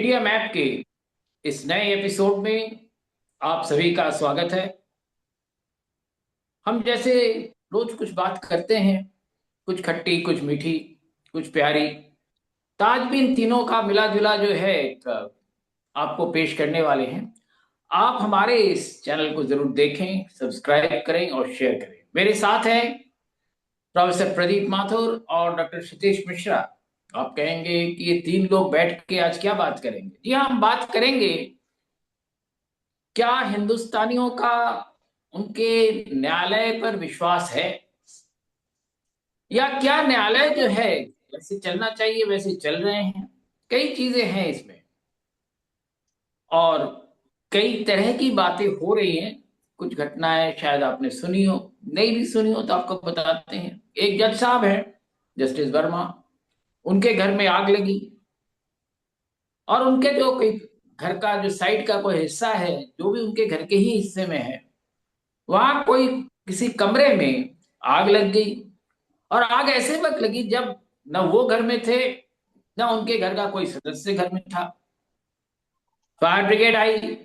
Media map के इस नए एपिसोड में आप सभी का स्वागत है। हम जैसे रोज कुछ बात करते हैं, कुछ खट्टी, कुछ मीठी, कुछ प्यारी। तो आज भी इन तीनों का मिला जुला जो है एक आपको पेश करने वाले हैं। आप हमारे इस चैनल को जरूर देखें, सब्सक्राइब करें और शेयर करें। मेरे साथ हैं प्रोफेसर प्रदीप माथुर और डॉक्टर सतीश मिश्रा। आप कहेंगे कि ये तीन लोग बैठ के आज क्या बात करेंगे? जी हाँ, हम बात करेंगे क्या हिंदुस्तानियों का उनके न्यायालय पर विश्वास है, या क्या न्यायालय जो है जैसे चलना चाहिए वैसे चल रहे हैं। कई चीजें हैं इसमें, और कई तरह की बातें हो रही हैं। कुछ घटनाएं शायद आपने सुनी हो, नहीं भी सुनी हो तो आपको बताते हैं। एक जज साहब हैं, जस्टिस वर्मा, उनके घर में आग लगी, और उनके जो कोई घर का जो साइड का कोई हिस्सा है, जो भी उनके घर के ही हिस्से में है, वहां कोई किसी कमरे में आग लग गई। और आग ऐसे वक्त लगी जब न वो घर में थे, न उनके घर का कोई सदस्य घर में था। फायर ब्रिगेड आई,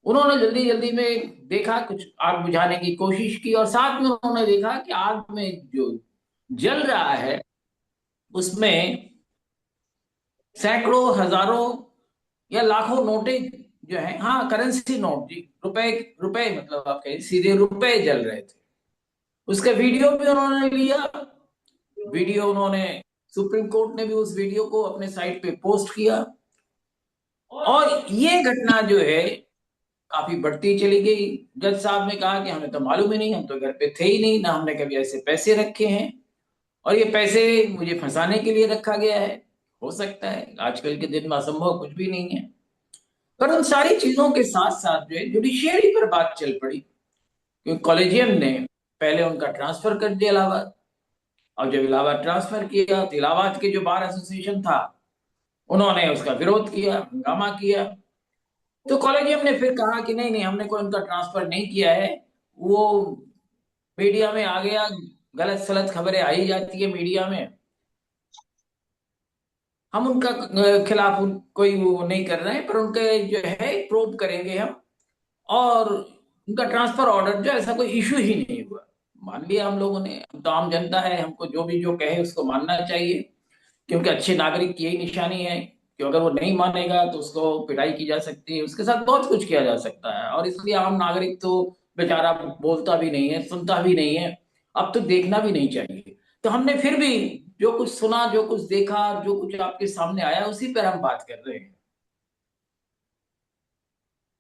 उन्होंने जल्दी जल्दी में देखा, कुछ आग बुझाने की कोशिश की, और साथ में उन्होंने देखा कि आग में जो जल रहा है उसमें सैकड़ों, हजारों या लाखों नोटे जो है, हाँ करेंसी नोट जी, रुपए, रुपए मतलब आप कहें सीधे रुपए जल रहे थे। उसका वीडियो भी उन्होंने लिया। वीडियो उन्होंने, सुप्रीम कोर्ट ने भी उस वीडियो को अपने साइट पे पोस्ट किया। और ये घटना जो है काफी बढ़ती चली गई। जज साहब ने कहा कि हमें तो मालूम ही नहीं, हम तो घर पे थे ही नहीं, ना हमने कभी ऐसे पैसे रखे हैं, और ये पैसे मुझे फंसाने के लिए रखा गया है। हो सकता है, आजकल के दिन में असंभव कुछ भी नहीं है। पर उन सारी चीजों के साथ साथ जो है जुडिशियरी पर बात चल पड़ी, क्योंकि कॉलेजियम ने पहले उनका ट्रांसफर कर दिया इलाहाबाद। और जब इलाहाबाद ट्रांसफर किया तो इलाहाबाद के जो बार एसोसिएशन था, उन्होंने उसका विरोध किया, हंगामा किया। तो कॉलेजियम ने फिर कहा कि नहीं नहीं, हमने कोई उनका ट्रांसफर नहीं किया है। वो मीडिया में आ गया, गलत सलत खबरें आई जाती है मीडिया में, हम उनका खिलाफ कोई वो नहीं कर रहे हैं, पर उनके जो है प्रोब करेंगे हम। और उनका ट्रांसफर ऑर्डर जो, ऐसा कोई इशू ही नहीं हुआ। मान लिया हम लोगों ने, हम तो आम जनता है, हमको जो भी जो कहे उसको मानना चाहिए, क्योंकि अच्छे नागरिक की यही निशानी है कि अगर वो नहीं मानेगा तो उसको पिटाई की जा सकती है, उसके साथ बहुत कुछ किया जा सकता है। और इसलिए आम नागरिक तो बेचारा बोलता भी नहीं है, सुनता भी नहीं है, अब तो देखना भी नहीं चाहिए। तो हमने फिर भी जो कुछ सुना, जो कुछ देखा, जो कुछ आपके सामने आया, उसी पर हम बात कर रहे हैं।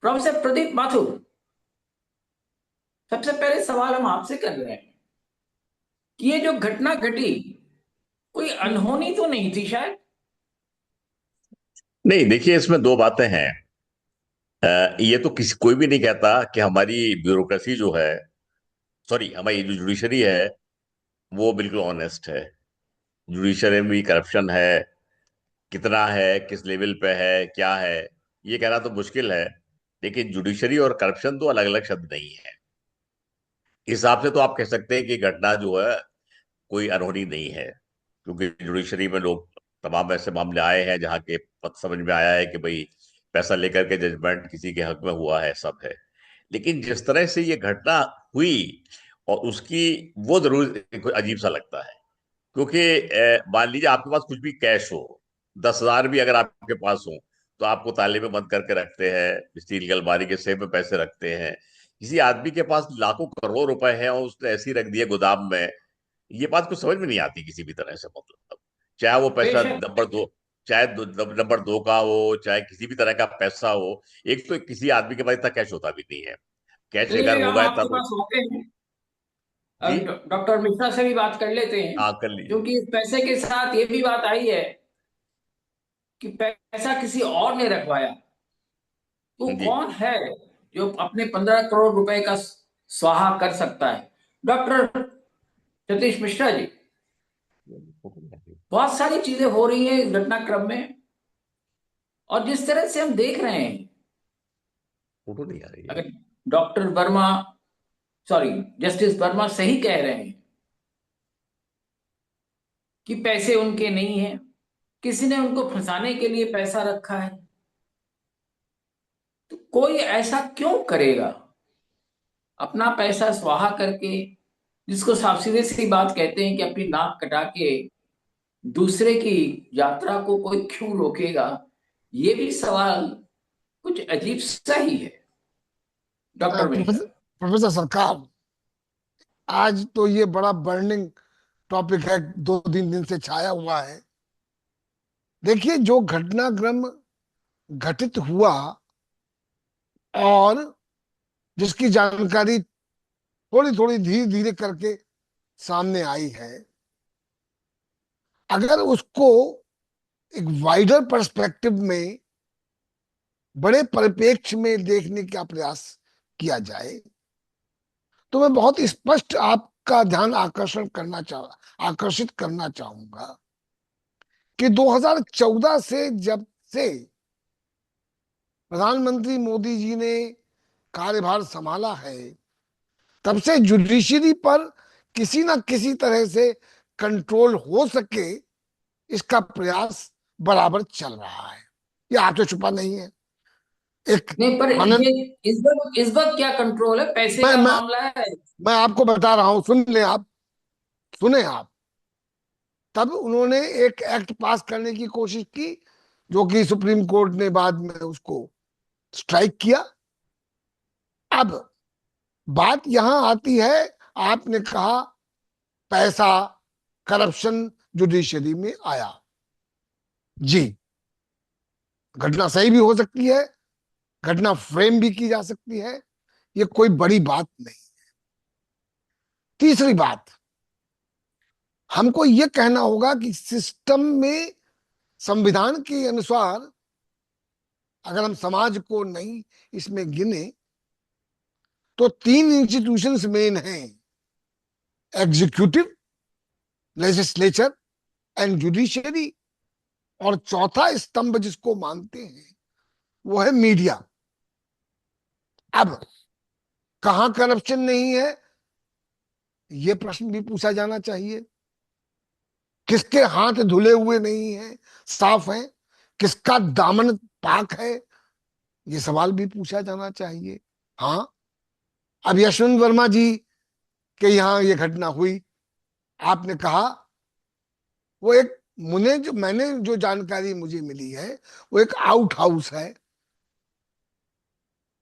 प्रोफेसर प्रदीप माथुर, सबसे पहले सवाल हम आपसे कर रहे हैं कि ये जो घटना घटी, कोई अनहोनी तो नहीं थी शायद? नहीं, देखिए इसमें दो बातें हैं। ये तो किसी कोई भी नहीं कहता कि हमारी ब्यूरोक्रेसी जो है, सॉरी हमारी जो जुडिशरी है, वो बिल्कुल ऑनेस्ट है। जुडिशरी में भी करप्शन है, कितना है, किस लेवल पे है, क्या है, ये कहना तो मुश्किल है। लेकिन जुडिशरी और करप्शन तो अलग अलग शब्द नहीं है। इस हिसाब से तो आप कह सकते हैं कि घटना जो है कोई अनहोनी नहीं है, क्योंकि जुडिशरी में लोग, तमाम ऐसे मामले आए हैं जहाँ के पता समझ में आया है कि भाई पैसा लेकर के जजमेंट किसी के हक में हुआ है, सब है। लेकिन जिस तरह से ये घटना हुई और उसकी, वो जरूर कोई अजीब सा लगता है। क्योंकि मान लीजिए आपके पास कुछ भी कैश हो, 10,000 भी अगर आपके पास हो, तो आपको ताले में बंद करके रखते हैं, स्टील की अलमारी के सेफ में पैसे रखते हैं। किसी आदमी के पास लाखों करोड़ रुपए हैं और उसने ऐसे ही रख दिए गोदाम में, ये बात कुछ समझ में नहीं आती किसी भी तरह से। मतलब चाहे वो पैसा बेशक। नंबर दो, चाहे नंबर दो का हो, चाहे किसी भी तरह का पैसा हो। एक तो किसी आदमी के पास इतना कैश होता भी नहीं है। कैश चलिए अगर हम होगा इतना आपके तो। पास होते हैं, जी। अब डॉक्टर मिश्रा से भी बात कर लेते हैं। हाँ, कर लीजिए। क्योंकि इस पैसे के साथ ये भी बात आई है कि पैसा किसी और ने रखवाया। तो जी। कौन है जो अपने 15 करोड़ रुपए का स्वाहा कर सकता है? डॉक्टर सतीश मिश्रा जी, बहुत सारी चीजें हो रही हैं इस घटनाक्रम में, और जिस तरह से हम देख रहे हैं, फोटो नहीं आ रही है। अगर doctor Verma, sorry justice Verma सही कह रहे हैं कि पैसे उनके नहीं हैं, किसी ने उनको फंसाने के लिए पैसा रखा है, कोई ऐसा क्यों करेगा, अपना पैसा स्वाहा करके, जिसको साफ सीधे सी बात कहते हैं कि अपनी नाक कटा के दूसरे की यात्रा को कोई क्यों रोकेगा। ये भी सवाल कुछ अजीब सा ही है, डॉक्टर प्रोफेसर मिश्रा। प्रोफेसर सरकार, आज तो ये बड़ा बर्निंग टॉपिक है, 2-3 दिन से छाया हुआ है। देखिए, जो घटनाक्रम घटित हुआ और जिसकी जानकारी थोड़ी थोड़ी धीरे धीरे करके सामने आई है, अगर उसको एक वाइडर पर्सपेक्टिव में, बड़े परिप्रेक्ष्य में देखने का प्रयास किया जाए, तो मैं बहुत स्पष्ट आपका ध्यान आकर्षित करना चाहूंगा कि 2014 से, जब से प्रधानमंत्री मोदी जी ने कार्यभार संभाला है, तब से जुडिशरी पर किसी ना किसी तरह से कंट्रोल हो सके, इसका प्रयास बराबर चल रहा है। ये आपसे छुपा नहीं है। एक नहीं, पर आनंद, ये इस वक्त क्या कंट्रोल है, पैसे मैं का मैं मामला है। मैं आपको बता रहा हूं, सुन ले आप, सुने आप। तब उन्होंने एक एक्ट पास करने की कोशिश की, जो कि सुप्रीम कोर्ट ने बाद में उसको स्ट्राइक किया। अब बात यहां आती है, आपने कहा पैसा, करप्शन जुडिशरी में आया। जी, घटना सही भी हो सकती है, घटना फ्रेम भी की जा सकती है, ये कोई बड़ी बात नहीं। तीसरी बात, हमको ये कहना होगा कि सिस्टम में, संविधान के अनुसार, अगर हम समाज को नहीं इसमें गिने, तो 3 इंस्टीट्यूशंस मेन हैं: एग्जीक्यूटिव, लेजिस्लेचर एंड जुडिशरी, और चौथा स्तंभ जिसको मानते हैं वो है मीडिया। अब कहां करप्शन नहीं है, ये प्रश्न भी पूछा जाना चाहिए। किसके हाथ धुले हुए नहीं हैं, साफ हैं, किसका दामन पाक है, ये सवाल भी पूछा जाना चाहिए। हाँ, अब यशवंत वर्मा जी के यहाँ ये घटना हुई, आपने कहा, वो एक, मैंने जो जानकारी मुझे मिली है, वो एक आउट हाउस है,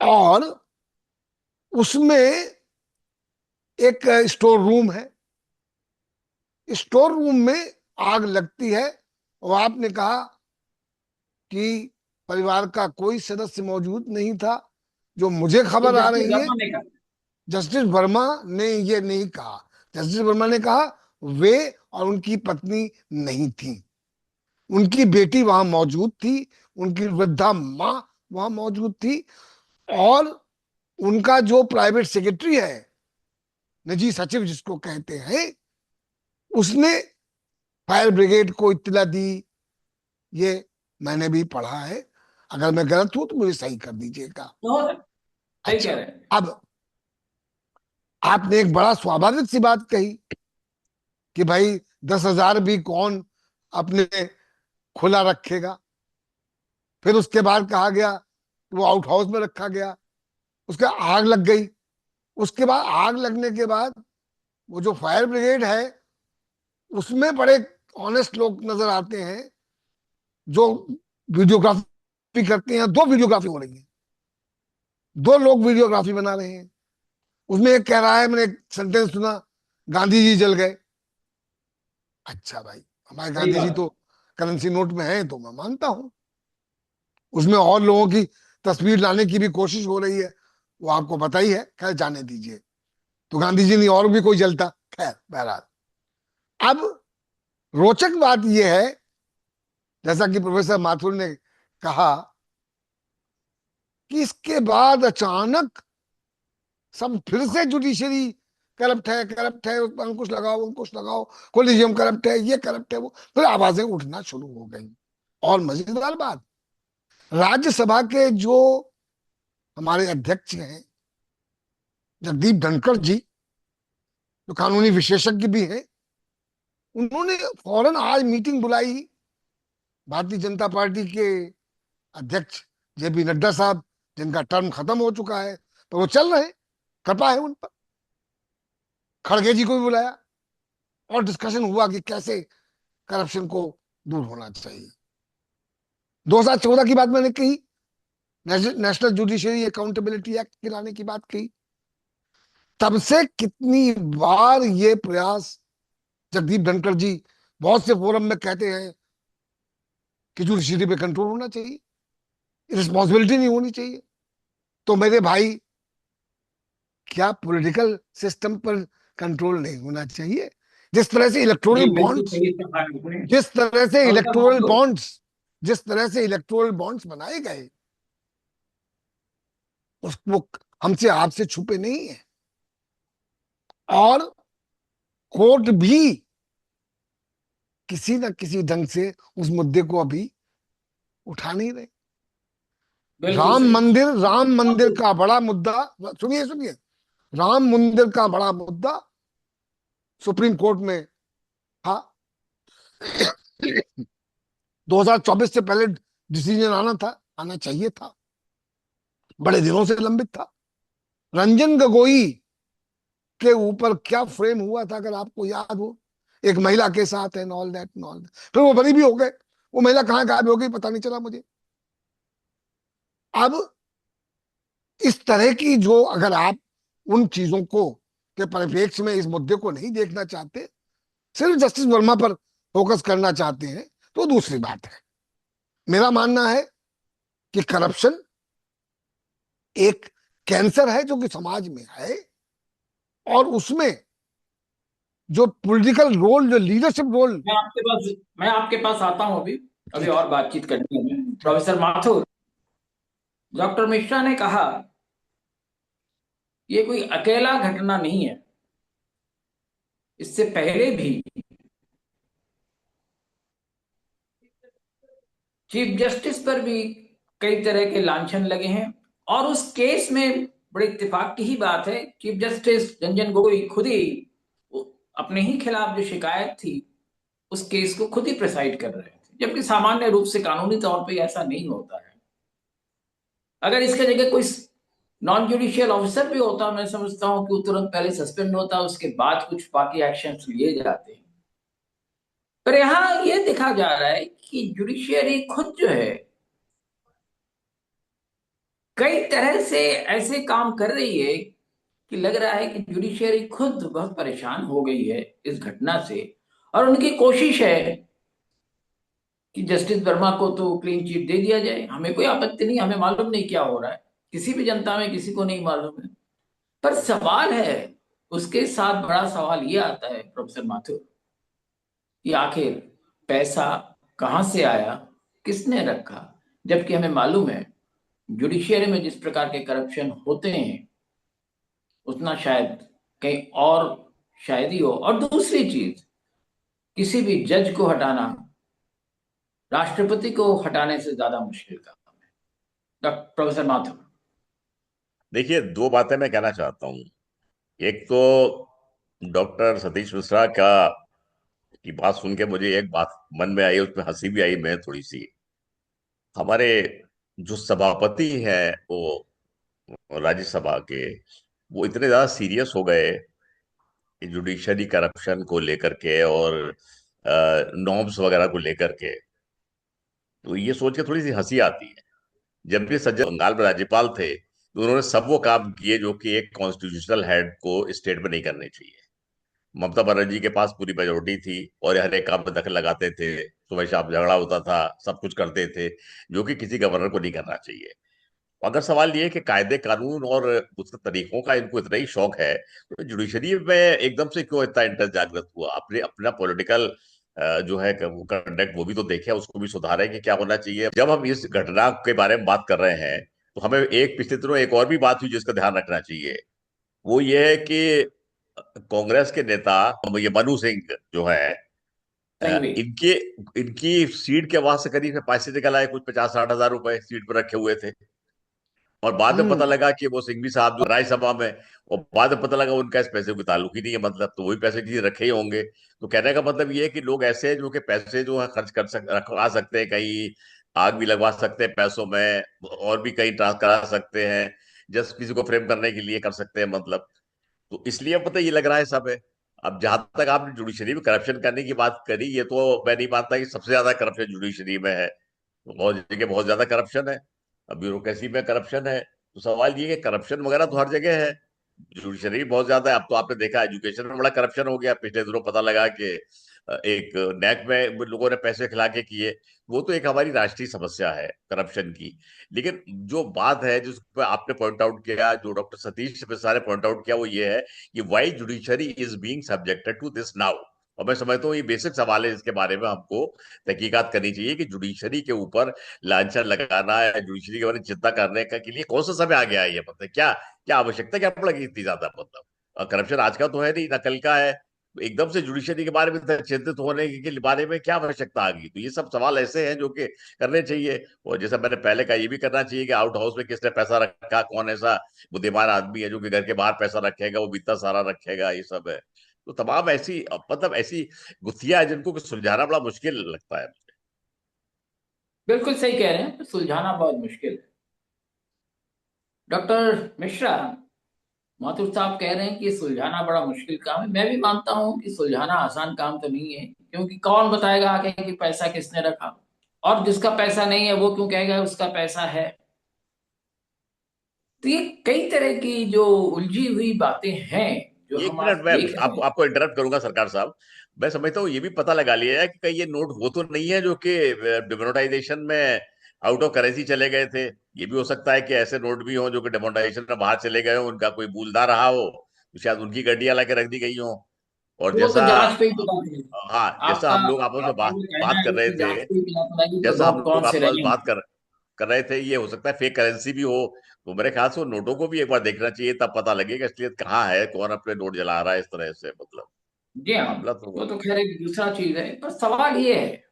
और उसमें एक स्टोर रूम है। स्टोर रूम में आग लगती है, और आपने कहा कि परिवार का कोई सदस्य मौजूद नहीं था। जो मुझे ये खबर आ जस्टिस रही है, वर्मा ने कहा। जस्टिस वर्मा ने ये नहीं कहा। जस्टिस वर्मा ने कहा वे और उनकी पत्नी नहीं थी, उनकी बेटी वहां मौजूद थी, उनकी वृद्धा माँ वहां मौजूद थी, और उनका जो प्राइवेट सेक्रेटरी है, निजी सचिव जिसको कहते हैं, उसने फायर ब्रिगेड को इत्तला दी। ये मैंने भी पढ़ा है, अगर मैं गलत हूं तो मुझे सही कर दीजिएगा। बहुत सही कह अच्छा, रहे हैं। अब आपने एक बड़ा स्वाभाविक सी बात कही कि भाई 10,000 भी कौन अपने खुला रखेगा। फिर उसके बाद कहा गया कि वो आउट हाउस में रखा गया, उसके आग लग गई। उसके बाद आग लगने के बाद वो जो फायर ब्रिगेड है, उसमें बड़े ऑनेस्ट लोग नजर आते हैं, जो वीडियोग्राफी करते हैं। 2 वीडियोग्राफी हो रही है, 2 लोग वीडियोग्राफी बना रहे हैं। उसमें एक कह रहा है, मैंने एक सेंटेंस सुना, गांधी जी जल गए। अच्छा भाई, हमारे सही गांधी जी बात। तो करेंसी नोट में है, तो मैं मानता हूं। उसमें और लोगों की तस्वीर लाने की भी कोशिश हो रही है, वो आपको पता ही है। खैर, जाने दीजिए, तो गांधी जी नहीं और भी कोई जलता। खैर, बहरहाल, अब रोचक बात यह है, जैसा कि प्रोफेसर माथुर ने कहा, कि इसके बाद अचानक सब फिर से जुडिशरी करप्ट है, करप्ट है, उस पर अंकुश लगाओ, अंकुश लगाओ, कोलिजियम करप्ट है, ये करप्ट है, वो, फिर आवाजें उठना शुरू हो गई। और मजेदार बात, राज्यसभा के जो हमारे अध्यक्ष हैं, जगदीप धनखड़ जी, जो कानूनी विशेषज्ञ भी हैं, उन्होंने फौरन आज मीटिंग बुलाई। भारतीय जनता पार्टी के अध्यक्ष जेपी नड्डा साहब जिनका टर्म खत्म हो चुका है, तो वो चल रहे हैं, कृपा है उन पर। खड़गे जी को भी बुलाया और डिस्कशन हुआ कि कैसे करप्शन को दूर होना चाहिए। 2014 की बात मैंने कही, नेशनल जुडिशरी अकाउंटेबिलिटी एक्ट के लाने की बात कही। तब से कितनी बार ये प्रयास, जगदीप धनखड़ जी बहुत से फोरम में कहते हैं कि जुडिशरी पे कंट्रोल होना चाहिए, रिस्पॉन्सिबिलिटी नहीं होनी चाहिए। तो मेरे भाई, क्या पॉलिटिकल सिस्टम पर कंट्रोल नहीं होना चाहिए? जिस तरह से जी इलेक्टोरल बिल्कुल बॉन्ड्स सही कहा आपने। जिस तरह से प्रोफेसर इलेक्टोरल माथुर, बॉन्ड्स जिस तरह से इलेक्टोरल बॉन्ड्स बनाए गए, वो हमसे आपसे छुपे नहीं है। और कोर्ट भी किसी न किसी ढंग से उस मुद्दे को अभी उठा नहीं रहे। बिल्कुल सही। राम मंदिर माथुर, का बड़ा मुद्दा, सुनिए सुनिए, राम मंदिर का बड़ा मुद्दा सुप्रीम कोर्ट में था। 2024 से पहले डिसीजन आना चाहिए था, बड़े दिनों से लंबित था। रंजन गोगोई के ऊपर क्या फ्रेम हुआ था, अगर आपको याद हो, एक महिला के साथ है, ऑल दैट ऑल, फिर वो बरी भी हो गए। वो महिला कहाँ गायब हो गई पता नहीं चला मुझे। अब इस तरह की जो, अगर आप उन चीजों को के परिप्रेक्ष्य में इस मुद्दे को नहीं देखना चाहते, सिर्फ जस्टिस वर्मा पर फोकस करना चाहते हैं, तो दूसरी बात है। मेरा मानना है कि करप्शन एक कैंसर है जो कि समाज में है, और उसमें जो पॉलिटिकल रोल, जो लीडरशिप रोल। मैं आपके पास आता हूं अभी। अभी ठीक है, और बातचीत करनी है हमें। ठीक। प्रोफेसर माथुर, डॉक्टर मिश्रा ने कहा ये कोई अकेला घटना नहीं है। इससे पहले भी चीफ जस्टिस पर भी कई तरह के लांछन लगे हैं, और उस केस में बड़े इत्तेफाक की ही बात है, चीफ जस्टिस रंजन गोगोई खुद ही अपने ही खिलाफ जो शिकायत थी उस केस को खुद ही प्रिसाइड कर रहे थे, जबकि सामान्य रूप से कानूनी तौर पे ऐसा नहीं होता है। अगर इसके जगह कोई नॉन जुडिशियल ऑफिसर भी होता, मैं समझता हूं कि वो तुरंत पहले सस्पेंड होता, उसके बाद कुछ बाकी एक्शन लिए जाते हैं। पर यहां यह देखा जा रहा है कि जुडिशियरी खुद जो है कई तरह से ऐसे काम कर रही है कि लग रहा है कि जुडिशियरी खुद बहुत परेशान हो गई है इस घटना से। और उनकी कोशिश है कि जस्टिस वर्मा को तो क्लीन चिट दे दिया जाए, हमें कोई आपत्ति नहीं, हमें मालूम नहीं क्या हो रहा है, किसी भी जनता में किसी को नहीं मालूम है। पर सवाल है, उसके साथ बड़ा सवाल ये आता है प्रोफेसर माथुर, कि आखिर पैसा कहां से आया, किसने रखा? जबकि हमें मालूम है जुडिशियरी में जिस प्रकार के करप्शन होते हैं उतना शायद कहीं और शायद ही हो। और दूसरी चीज, किसी भी जज को हटाना राष्ट्रपति को हटाने से ज्यादा मुश्किल काम है। Doctor professor Mathur. देखिए, दो बातें मैं कहना चाहता हूँ। एक तो डॉक्टर सतीश मिश्रा का की बात सुन के मुझे एक बात मन में आई, उसमें हंसी भी आई मैं थोड़ी सी। हमारे जो सभापति हैं वो राज्यसभा के, वो इतने ज्यादा सीरियस हो गए जुडिशरी करप्शन को लेकर के और नॉर्म्स वगैरह को लेकर के। तो ये सोच के थोड़ी सी हंसी आती है। जब भी सज्जन बंगाल में राज्यपाल थे तो उन्होंने सब वो काम किए जो कि एक कॉन्स्टिट्यूशनल हेड को स्टेट में नहीं करने चाहिए। ममता बनर्जी के पास पूरी मेजोरिटी थी और हर एक काम में दखल लगाते थे, सुबह शाम झगड़ा होता था, सब कुछ करते थे, जो कि किसी गवर्नर को नहीं करना चाहिए। अगर सवाल ये है कि कायदे कानून और उसके तरीकों का इनको इतना ही शौक है, तो जुडिशरी में एकदम से क्यों इतना इंटरेस्ट जागृत हुआ? अपने अपना पॉलिटिकल जो है वो कंडक्ट वो भी तो देखे, उसको भी सुधारे कि क्या होना चाहिए। जब हम इस घटना के बारे में बात कर रहे हैं तो हमें एक पिछले दिनों एक और भी बात हुई जिसका ध्यान रखना चाहिए। वो ये है कि कांग्रेस के नेता ये मनु सिंह जो है, संघवी। इनके इनकी सीट के वास्ते करीब पैसे निकल आए, कुछ 50-60 हजार रुपए सीट पर रखे हुए थे। और बाद में पता हम्म। लगा कि वो सिंघवी साहब जो राज्यसभा में, और बाद में पता लगा उनका इस पैसे को ताल्लुक ही नहीं है, मतलब तो वही पैसे किसी रखे ही होंगे। तो कहने का मतलब ये है कि लोग ऐसे हैं जो कि पैसे जो है खर्च कर रखा सकते हैं कहीं आग भी लगवा सकते हैं पैसों में, और भी कई टास्क करा सकते हैं, जस्ट किसी को फ्रेम करने के लिए कर सकते हैं मतलब। तो इसलिए अब पता ये लग रहा है सब है। अब जहां तक आपने जुडिशरी में करप्शन करने की बात करी, ये तो मैं नहीं मानता कि सबसे ज्यादा करप्शन जुडिशरी में है। बहुत जगह बहुत ज्यादा करप्शन है, अब ब्यूरोक्रेसी में करप्शन है। तो सवाल ये है कि करप्शन वगैरह तो हर जगह है, जुडिशरी भी बहुत ज्यादा है। अब तो आपने देखा एजुकेशन में बड़ा करप्शन हो गया, पिछले दिनों पता लगा कि एक नैक में लोगों ने पैसे खिला के किए। वो तो एक हमारी राष्ट्रीय समस्या है करप्शन की। लेकिन जो बात है जिस पर आपने पॉइंट आउट किया, जो डॉक्टर सतीश मिश्रा ने पॉइंट आउट किया, वो ये है कि why judiciary is being subjected to this now. और मैं समझता हूँ ये बेसिक सवाल है, इसके बारे में हमको तहकीकात करनी चाहिए कि जुडिशरी के ऊपर लांछन लगाना या जुडिशरी के बारे में चिंता करने का के लिए कौन सा समय आ गया है, ये मतलब क्या क्या आवश्यकता क्या पड़ेगी इतनी ज्यादा मतलब। करप्शन आज का तो है नहीं, नकल का है। एकदम से जुडिशरी के बारे में चिंतित होने के बारे में क्या आवश्यकता आ गई? तो ये सब सवाल ऐसे हैं जो कि करने चाहिए। और जैसा मैंने पहले कहा, ये भी करना चाहिए कि आउट हाउस में किसने पैसा रखा, कौन ऐसा बुद्धिमान आदमी है जो कि घर के बाहर पैसा रखेगा, वो भी इतना सारा रखेगा, ये सब है। तो तमाम ऐसी मतलब ऐसी गुत्थियां हैं जिनको कि सुलझाना बड़ा मुश्किल लगता है। बिल्कुल सही कह रहे हैं, सुलझाना बहुत मुश्किल है। डॉक्टर मिश्रा, माथुर साहब कह रहे हैं कि सुलझाना बड़ा मुश्किल काम है। मैं भी मानता हूं कि सुलझाना आसान काम तो नहीं है, क्योंकि कौन बताएगा आगे कि पैसा किसने रखा, और जिसका पैसा नहीं है वो क्यों कहेगा उसका पैसा है। तो ये कई तरह की जो उलझी हुई बातें हैं जो एक हम मिनट, आज मैं देख रहे हैं। आपको इंटरप्ट करूंगा सरकार साहब। मैं समझता हूँ ये भी पता लगा लिया है कि कहीं ये नोट वो तो नहीं है जो कि डिमोनेटाइजेशन में आउट ऑफ करेंसी चले गए थे। ये भी हो सकता है कि ऐसे नोट भी हो जो कि डिमोनेटाइजेशन में बाहर चले गए हो, उनका कोई मूलधा रहा हो, तो शायद उनकी गड्डियां ला के रख दी गई हो। और वो तो जैसा जांच पे ही पता चलेगा। हाँ, जैसा आपका हम लोग आपस में आपका बात जो कहना बात है कर रहे उसकी थे, जांच पे ही पता चलेगी कि जैसा हम नोट लोग कौन से आपस रहे में हैं। कर रहे थे, ये हो सकता है फेक करेंसी भी हो। तो मेरे ख्याल से वो नोटों को भी एक बार देखना चाहिए, तब पता लगेगा असलियत कहाँ है, कौन अपने नोट जला रहा है इस तरह से मतलब। जी हाँ, मामला तो वो तो खैर एक दूसरा चीज है, पर सवाल ये है,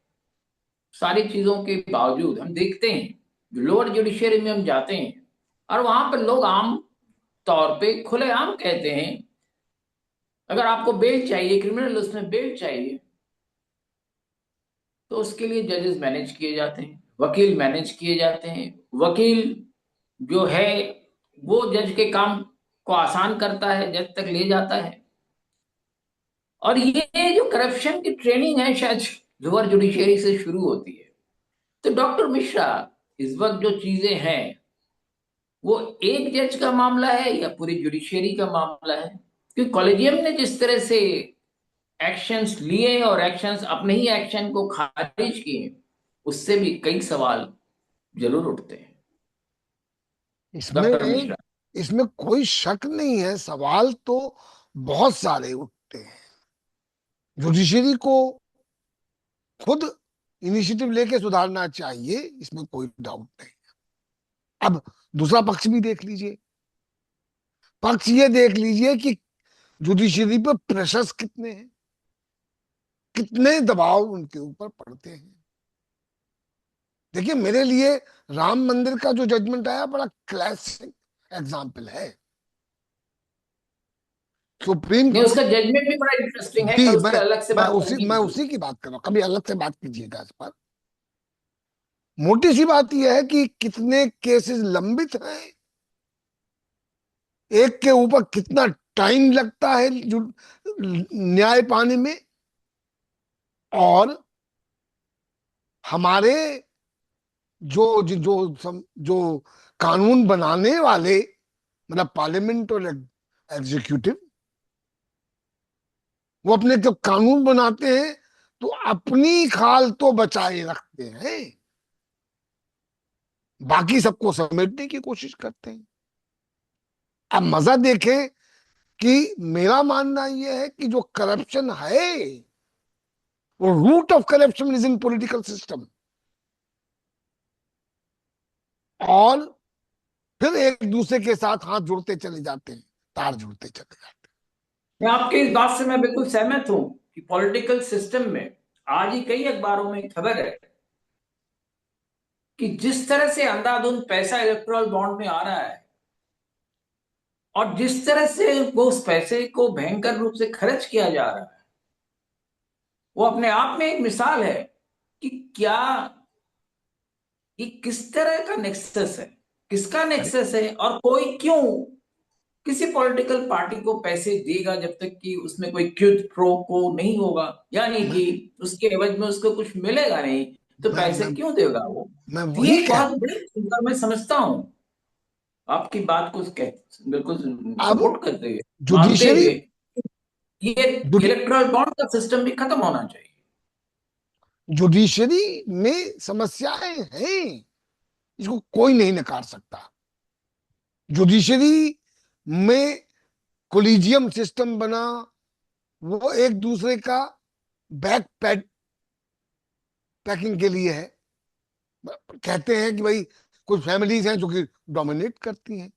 सारी चीजों के बावजूद हम देखते हैं लोअर जुडिशरी में हम जाते हैं और वहां पर लोग आम तौर पे खुलेआम कहते हैं, अगर आपको बेल चाहिए, क्रिमिनल उसमें बेल चाहिए, तो उसके लिए जजेस मैनेज किए जाते हैं, वकील मैनेज किए जाते हैं। वकील जो है वो जज के काम को आसान करता है, जज तक ले जाता है। और ये जो करप्शन की ट्रेनिंग है शायद लोअर जुडिशरी से शुरू होती है। तो डॉक्टर मिश्रा, इस वक्त जो चीजें हैं वो एक जज का मामला है या पूरी जुडिशरी का मामला है? क्योंकि कॉलेजियम ने जिस तरह से एक्शंस लिए और एक्शंस अपने ही एक्शन को खारिज किए, उससे भी कई सवाल जरूर उठते हैं। इसमें डॉक्टर मिश्रा, इसमें कोई शक नहीं है, सवाल तो बहुत सारे उठते हैं। जुडिशरी को खुद इनिशिएटिव लेके सुधारना चाहिए, इसमें कोई डाउट नहीं। अब दूसरा पक्ष भी देख लीजिए। पक्ष ये देख लीजिए कि जुडिशरी पर प्रेशर्स कितने हैं, कितने दबाव उनके ऊपर पड़ते हैं। देखिए, मेरे लिए राम मंदिर का जो जजमेंट आया बड़ा क्लासिक एग्जाम्पल है। सुप्रीम नहीं, उसका कोर्ट। जजमेंट भी बड़ा इंटरेस्टिंग है, जी, कल उस पर अलग से बात करनी मैं है। उसी की बात कर रहा हूँ, कभी अलग से बात कीजिएगा इस पर। मोटी सी बात यह है कि कितने केसेस लंबित हैं, एक के ऊपर कितना टाइम लगता है जो न्याय पाने में। और हमारे जो कानून बनाने वाले, मतलब पार्लियामेंट और एग्जीक्यूटिव, वो अपने जब कानून बनाते हैं तो अपनी खाल तो बचाए रखते हैं, बाकी सबको समेटने की कोशिश करते हैं। अब मजा देखें कि मेरा मानना यह है कि जो करप्शन है, वो root of corruption is in political system. और फिर एक दूसरे के साथ हाथ जोड़ते चले जाते हैं, तार जोड़ते चले जाते मैं आपके इस बात से मैं बिल्कुल सहमत हूं कि पॉलिटिकल सिस्टम में आज ही कई अखबारों में खबर है कि जिस तरह से अंधाधुंध पैसा इलेक्टोरल बॉन्ड में आ रहा है और जिस तरह से वो उस पैसे को भयंकर रूप से खर्च किया जा रहा है, वो अपने आप में एक मिसाल है कि क्या ये किस तरह का नेक्सस है, किसका अरे नेक्सस है, और कोई क्यों किसी पॉलिटिकल पार्टी को पैसे देगा जब तक कि उसमें कोई क्विड प्रो को नहीं होगा, यानी मैं कि उसके एवज में उसको कुछ मिलेगा नहीं, तो मैं पैसे मैं क्यों देगा वो। मैं तो ये वही एक कह बहुत बड़ी चिंता मैं समझता हूँ, आपकी बात को बिल्कुल अब सपोर्ट करते हुए, मानते जुडिशरी हुए, ये इलेक्ट्रल बॉन्ड का सिस्टम भी खत्म होना चाहिए। जुडिशरी में समस्याएं हैं, इसको कोई नहीं नकार सकता। जुडिशरी में कोलिजियम सिस्टम बना, वो एक दूसरे का बैक पैकिंग के लिए है। कहते हैं कि भाई कुछ फैमिलीज हैं जो कि डोमिनेट करती हैं,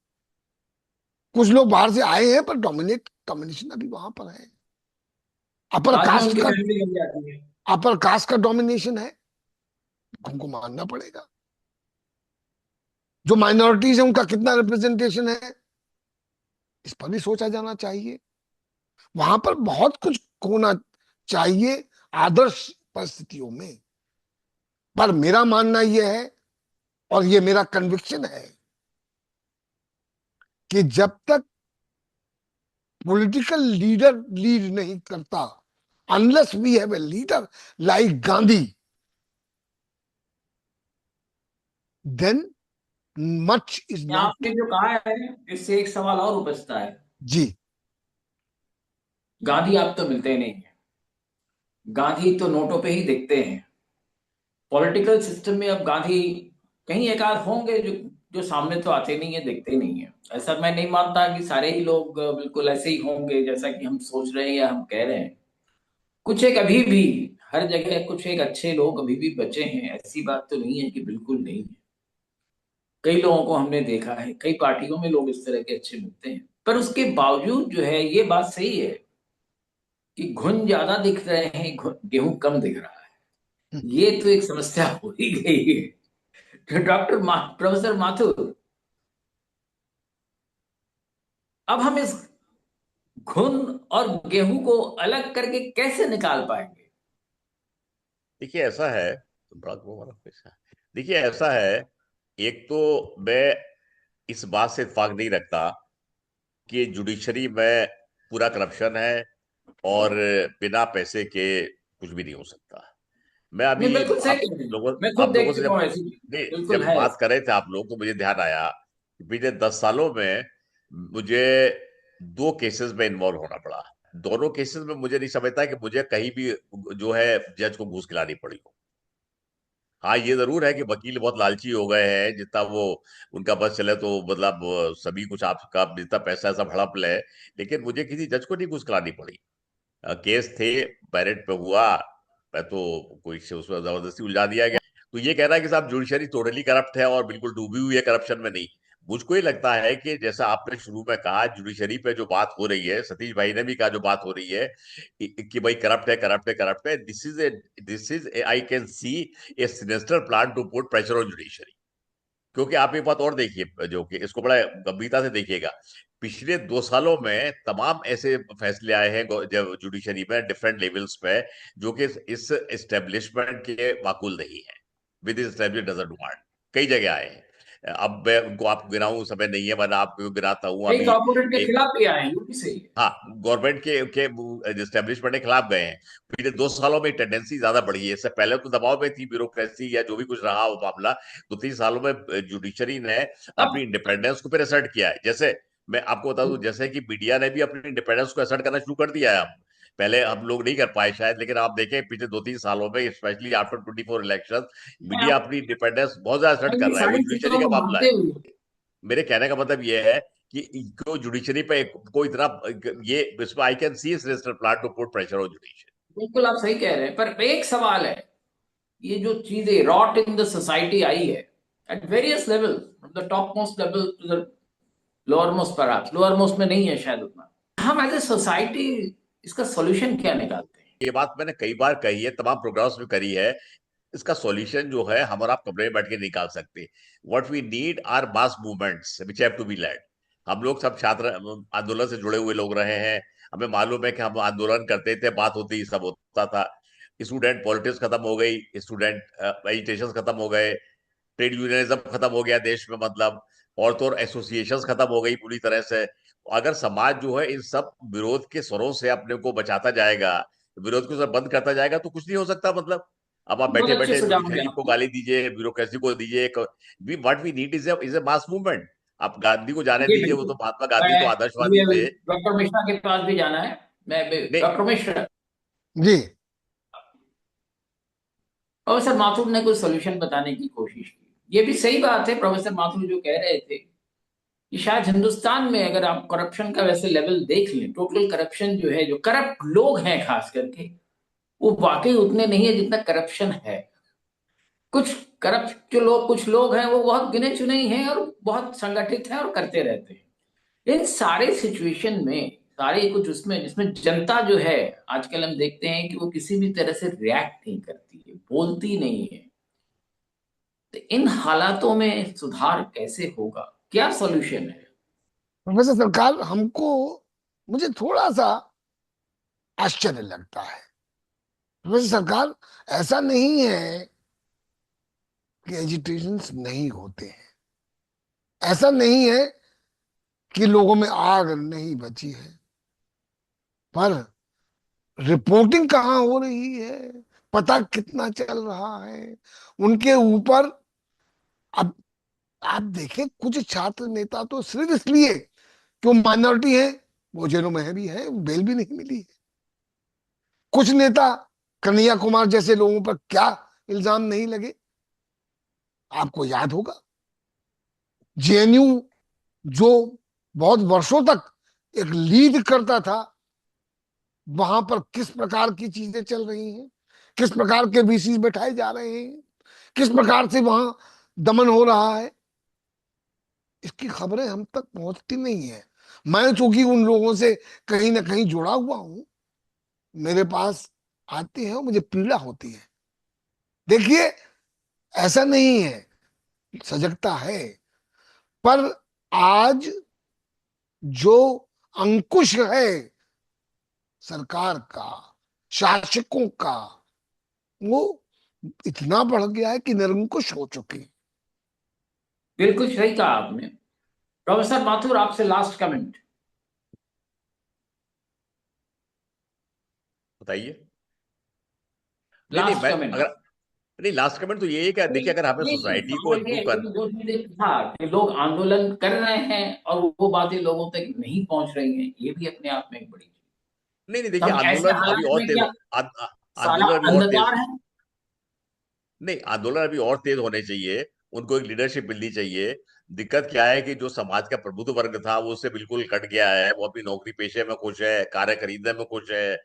कुछ लोग बाहर से आए हैं पर डोमिनेशन अभी वहां पर है। अपर बाद में कास्ट उनकी का फैमिली बन जाती है। अपर कास्ट का डोमिनेशन है, हमको मानना पड़ेगा। जो माइनॉरिटीज है उनका कितना रिप्रेजेंटेशन है, इस पर भी सोचा जाना चाहिए। वहां पर बहुत कुछ होना चाहिए आदर्श परिस्थितियों में। पर मेरा मानना यह है, और ये मेरा कन्विक्शन है, कि जब तक पॉलिटिकल लीडर लीड नहीं करता, unless we have a leader like Gandhi, then much is not. आपने जो कहा है, इससे एक सवाल और उपजता है। जी। गांधी आप तो मिलते ही नहीं है, गांधी तो नोटों पे ही दिखते हैं। पॉलिटिकल सिस्टम में अब गांधी कहीं एक आध होंगे जो सामने तो आते नहीं है, दिखते नहीं है। ऐसा मैं नहीं मानता कि सारे ही लोग बिल्कुल ऐसे ही होंगे जैसा कि हम सोच रहे हैं या हम कह रहे हैं। कुछ एक अभी भी, हर जगह कुछ एक अच्छे लोग अभी भी बचे हैं, ऐसी बात तो नहीं है कि बिल्कुल नहीं है। कई लोगों को हमने देखा है, कई पार्टियों में लोग इस तरह के अच्छे मिलते हैं, पर उसके बावजूद जो है ये बात सही है कि घुन ज्यादा दिख रहे हैं, गेहूं कम दिख रहा है। ये तो एक समस्या हो ही गई है। तो प्रोफेसर माथुर, अब हम इस घुन और गेहूं को अलग करके कैसे निकाल पाएंगे। देखिए ऐसा है, तो बड़ा वो वाला पैसा। देखिए ऐसा है, एक तो मैं इस बात से इत्तेफाक नहीं रखता कि जुडिशरी में पूरा करप्शन है और बिना पैसे के कुछ भी नहीं हो सकता। मैं नहीं, अभी बिल्कुल सही आप कह रहे हैं, लोगों मैं खुद आप लोगों देख से चुका जब हूँ ऐसी। नहीं बिल्कुल जब है बात ऐसा। कर रहे थे आप लोग, तो मुझे ध्यान आया कि पिछले 10 सालों में मुझे 2 केसेस में इन्वॉल्व होना पड़ा। दोनों केसेस में मुझे नहीं समझता कि मुझे कहीं भी जो है जज को घूस खिलानी पड़ी हो। हाँ ये जरूर है कि वकील बहुत लालची हो गए हैं, जितना वो उनका बस चले तो मतलब सभी कुछ आपका जितना पैसा ऐसा हड़प ले। लेकिन मुझे किसी जज को नहीं घूस खिलानी पड़ी। केस थे, मेरिट पे हुआ, मैं तो कोई से उसमें जबरदस्ती उलझा दिया गया। तो ये कहना है कि साहब जुडिशरी टोटली करप्ट है और बिल्कुल डूबी हुई है करप्शन में, नहीं। मुझको ये लगता है कि जैसा आपने शुरू में कहा, जुडिशरी पे जो बात हो रही है, सतीश भाई ने भी कहा जो बात हो रही है कि भाई करप्ट है करप्ट है करप्ट है, this is I can see a sinister plan to put pressure on judiciary. क्योंकि आप एक बात और देखिए, जो कि इसको बड़ा गंभीरता से देखिएगा, पिछले 2 सालों में तमाम ऐसे फैसले आए हैं जब जुडिशरी में डिफरेंट लेवल्स पे, जो कि इस एस्टेब्लिशमेंट के माकूल नहीं है। विद एस्टेब्लिश डजंट वांट, कई जगह आए हैं। अब मैं उनको आप गिनाऊं, समय नहीं है, मैं आपको गिनाता हूं कई अभी। कॉर्पोरेट के खिलाफ भी आए हैं, ये भी सही है। हाँ, गवर्नमेंट के एस्टेब्लिशमेंट के खिलाफ गए हैं। पिछले 2 सालों में टेंडेंसी ज्यादा बढ़ी है। इससे पहले तो दबाव में थी ब्यूरोक्रेसी या जो भी कुछ रहा हो मामला। 2-3 सालों में जुडिशरी ने अब अपनी इंडिपेंडेंस को फिर असर्ट किया है। जैसे मैं आपको बता दूं, जैसे कि मीडिया ने भी अपनी इंडिपेंडेंस को असर्ट करना शुरू कर दिया है अब। पहले हम लोग नहीं कर पाए शायद, लेकिन आप देखें पिछले 2-3 सालों में, स्पेशली आफ्टर 24 इलेक्शन, मैं मीडिया अपनी इंडिपेंडेंस बहुत ज्यादा असर्ट मैं कर ये रहा है। वो सारी जुडिशरी चीजों का को मामला मानते है। हुए, मेरे कहने का मतलब ये है कि को जुडिशरी पे कोई इतना, ये इसमें I can see register plan to put pressure on judiciary. बिल्कुल आप सही कह रहे हैं, पर एक सवाल है, ये जो चीजें रॉट इन द सोसाइटी आई है at various level, from the top most level to the lower most, पर लोअर मोस्ट में नहीं है शायद उतना, हम एज ए सोसाइटी इसका सॉल्यूशन क्या निकालते हैं। ये बात मैंने कई बार कही है, तमाम प्रोग्राम्स में करी है। इसका सॉल्यूशन जो है हम और आप कमरे में बैठ के निकाल सकते। What we need are mass movements which have to be led. हम लोग सब छात्र आंदोलन से जुड़े हुए लोग रहे हैं। हमें मालूम है कि हम आंदोलन करते थे, बात होती, सब होता था। स्टूडेंट पॉलिटिक्स खत्म हो गई, स्टूडेंट एजिटेशन खत्म हो गए, ट्रेड यूनियनिज्म खत्म हो गया देश में, मतलब और तो और एसोसिएशंस खत्म हो गई पूरी तरह से। अगर समाज जो है इन सब विरोध के स्वरों से अपने को बचाता जाएगा, विरोध को सब बंद करता जाएगा, तो कुछ नहीं हो सकता। मतलब अब आप बैठे बहुत अच्छे बैठे सुझाव दिया जुडिशरी को आपने। गाली दीजिए, ब्यूरोक्रेसी को दीजिए। What we need is a mass movement. आप गांधी को जाने जी दीजिए, वो बिल्कुल। तो महात्मा गांधी तो मैं आदर्शवादी मुझे अभी थे। डॉक्टर मिश्रा के पास भी जाना है। मैं नहीं डॉक्टर मिश्रा, जी। प्रोफेसर माथुर ने कुछ सोल्यूशन बताने की कोशिश की। ये भी सही बात है प्रोफेसर माथुर जो कह रहे थे कि शायद हिंदुस्तान में अगर आप करप्शन का वैसे लेवल देख लें, टोटल करप्शन जो है, जो करप्ट लोग हैं खास करके, वो वाकई उतने नहीं है जितना करप्शन है। कुछ करप्ट जो लोग, कुछ लोग हैं वो बहुत गिने चुने ही हैं और बहुत संगठित हैं और करते रहते हैं। इन सारे सिचुएशन में, सारे कुछ उसमें जिसमें जनता जो है, आजकल हम देखते हैं कि वो किसी भी तरह से रिएक्ट नहीं करती है, बोलती नहीं है। तो इन हालातों में सुधार कैसे होगा, क्या सॉल्यूशन है? प्रोफेसर सरकार, हमको, मुझे थोड़ा सा आश्चर्य लगता है। प्रोफेसर सरकार, ऐसा नहीं है कि एजिटेशन नहीं होते हैं, ऐसा नहीं है कि लोगों में आग नहीं बची है, पर रिपोर्टिंग कहाँ हो रही है, पता कितना चल रहा है उनके ऊपर। अब आप देखें, कुछ छात्र नेता तो सिर्फ इसलिए कि वो माइनॉरिटी है, वो जेलों में है भी है, बेल भी नहीं मिली है। कुछ नेता, कन्हैया कुमार जैसे लोगों पर क्या इल्जाम नहीं लगे। आपको याद होगा जेएनयू, जो बहुत वर्षों तक एक लीड करता था, वहां पर किस प्रकार की चीजें चल रही हैं, किस प्रकार के वीसी बैठाए जा रहे हैं, किस प्रकार से वहां दमन हो रहा है, इसकी खबरें हम तक पहुंचती नहीं है। मैं चूंकि उन लोगों से कहीं ना कहीं जुड़ा हुआ हूं, मेरे पास आते हैं और मुझे पीड़ा होती है। देखिए, ऐसा नहीं है, सजगता है, पर आज जो अंकुश है सरकार का, शासकों का, वो इतना बढ़ गया है कि निरंकुश हो चुके। बिल्कुल सही कहा आपने। प्रोफेसर माथुर, आपसे लास्ट कमेंट। बताइए। नहीं नहीं, लास्ट मैं कमेंट। अगर, नहीं लास्ट कमेंट तो ये है कि देखिए, अगर हमें नहीं, सोसाइटी को समझ इम्प्रूव गए, कर। लेकिन जो चीजें था कि लोग आंदोलन कर रहे हैं और वो बातें लोगों तक नहीं पहुंच रही हैं, ये भी अपने आप में एक बड़ी चीज। नहीं नहीं, तो देखिए हम ऐसे आंदोलन अभी हालात और में तेज क्या, हो, सारा आंदोलन अभी और तेज, अंधकार है? नहीं आंदोलन अभी और तेज होने चाहिए। उनको एक लीडरशिप मिलनी चाहिए। दिक्कत क्या है कि जो समाज का प्रबुद्ध वर्ग था वो उससे बिल्कुल कट गया है। वो अपनी नौकरी पेशे में खुश है, कारें खरीदने में खुश है,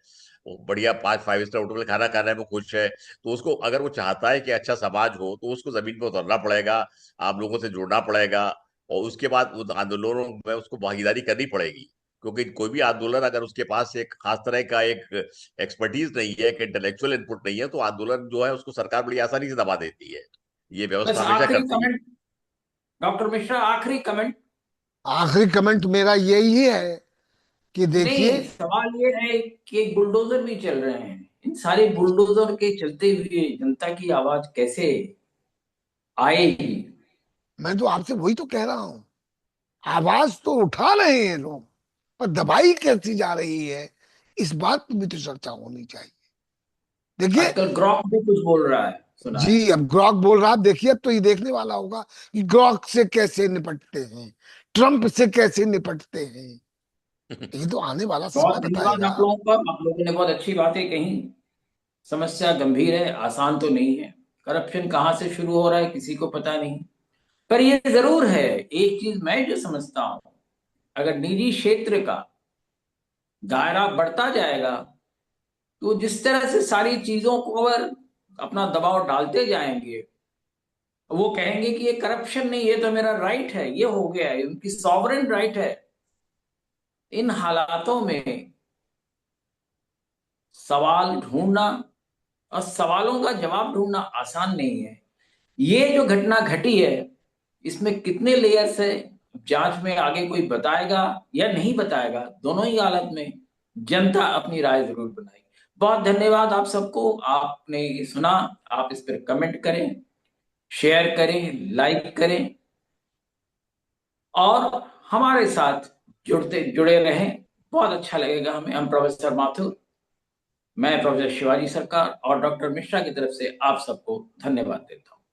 वो बढ़िया 5 5 स्टार होटल में खाना खाने में खुश है। तो उसको, अगर वो चाहता है कि अच्छा समाज हो, तो उसको जमीन पर उतरना पड़ेगा, आप लोगों से जुड़ना पड़ेगा, और उसके बाद उन आंदोलनों में उसको भागीदारी करनी पड़ेगी। क्योंकि कोई भी आंदोलन अगर उसके पास एक खास तरह का एक एक्सपर्टीज नहीं है, एक इंटेलेक्चुअल इनपुट नहीं है, तो आंदोलन जो है उसको सरकार बड़ी आसानी से दबा देती है। ये बस व्यवस्था हमेशा आखिरी करती है। कमेंट, डॉक्टर मिश्रा, आखिरी कमेंट। आखिरी कमेंट मेरा यही है कि देखिए, नहीं, सवाल ये है कि बुलडोजर भी चल रहे हैं, इन सारे बुलडोजर के चलते हुए जनता की आवाज कैसे आएगी? मैं तो आपसे वही तो कह रहा हूं, आवाज तो उठा रहे हैं लोग, पर दबाई कैसी जा रही है, इस बात पर भी तो चर्चा होनी चाहिए। देखिए, आजकल ग्रॉक भी कुछ बोल रहा है, सुना है। जी, अब ग्रॉक बोल रहा है, देखिए अब तो ये देखने वाला होगा कि ग्रॉक से कैसे निपटते हैं, ट्रंप से कैसे निपटते हैं। ये तो आने वाला बहुत समय धन्यवाद बताएगा। आप लोगों का, आप लोगों ने बहुत अच्छी बातें कही। समस्या गंभीर है, आसान तो नहीं है। करप्शन कहाँ से शुरू हो रहा है किसी को पता नहीं। पर ये जरूर है, एक चीज मैं जो समझता हूं, अगर निजी क्षेत्र का दायरा बढ़ता जाएगा, तो जिस तरह से सारी चीजों को अगर अपना दबाव डालते जाएंगे, वो कहेंगे कि ये करप्शन नहीं, ये तो मेरा राइट है, ये हो गया है, उनकी सॉवरेन राइट है। इन हालातों में सवाल ढूंढना और सवालों का जवाब ढूंढना आसान नहीं है। ये जो घटना घटी है, इसमें कितने लेयर्स है, जांच में आगे कोई बताएगा या नहीं बताएगा, दोनों ही हालत में जनता अपनी राय जरूर बनाएगी। बहुत धन्यवाद आप सबको, आपने ये सुना, आप इस पर कमेंट करें। शेयर करें, लाइक करें और हमारे साथ जुड़े रहें। बहुत अच्छा लगेगा हमें। हम प्रोफेसर माथुर, मैं प्रोफेसर शिवाजी सरकार और डॉक्टर मिश्रा की तरफ से आप सबको धन्यवाद देता हूं।